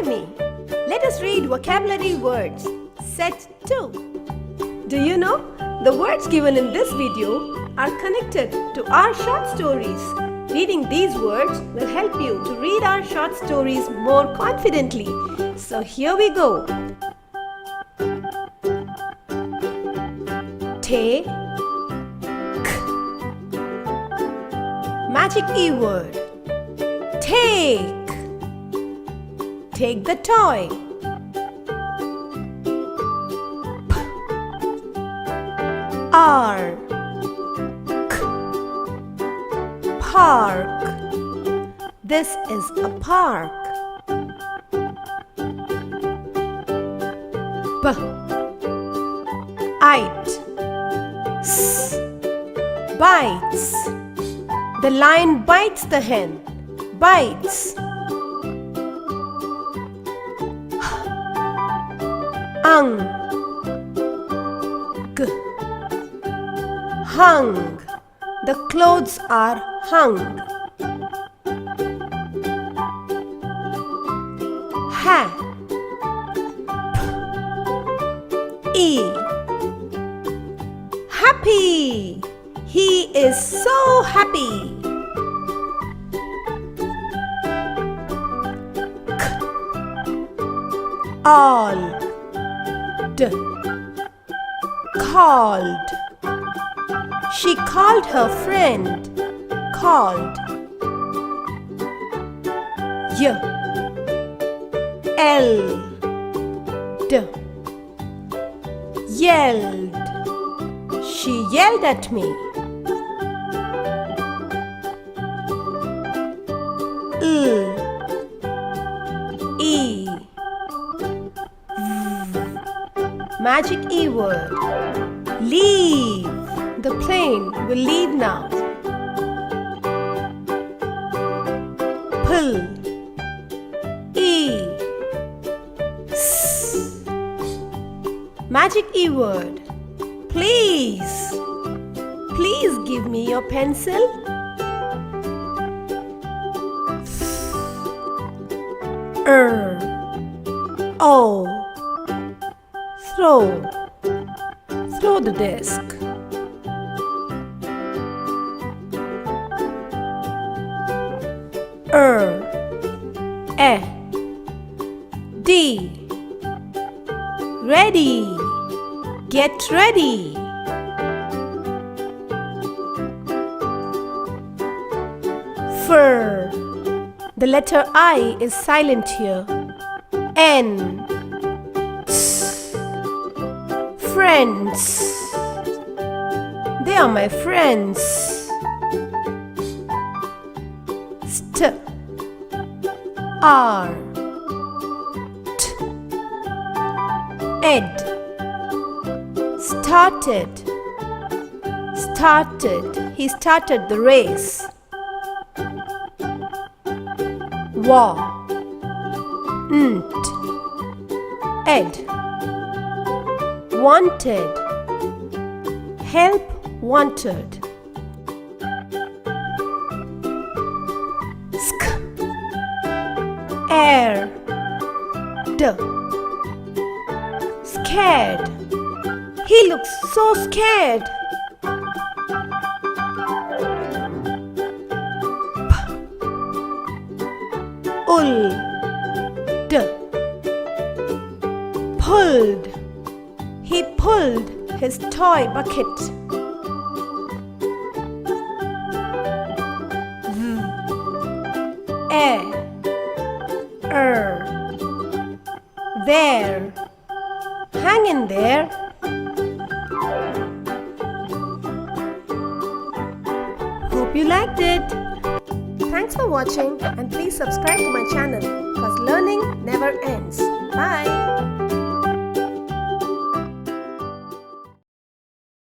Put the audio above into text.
Join me. Let us read vocabulary words. Set 2. Do you know the words given in this video are connected to our short stories? Reading these words will help you to read our short stories more confidently. So here we go. Take. Magic E word. Take. Take the toy. Ark. Park. This is a park. Bite. Bites. The lion bites the hen. Bites. Hung. The clothes are hung. Happy. He is so happy. Called. She called her friend. Called. Yelled. She yelled at me. Magic E word. Leave. The plane will leave now. Pull. Magic E word. Please. Please give me your pencil. Throw. Throw the desk. Ready. Get ready. Fur. The letter I is silent here. N. Friends. They are my friends. Ed. Started. He started the race. Ed. Wanted. Help wanted. Scared. Scared. He looks so scared. Pulled. He pulled his toy bucket. There. Hang in there. Hope you liked it. Thanks for watching and please subscribe to my channel because learning never ends. Bye.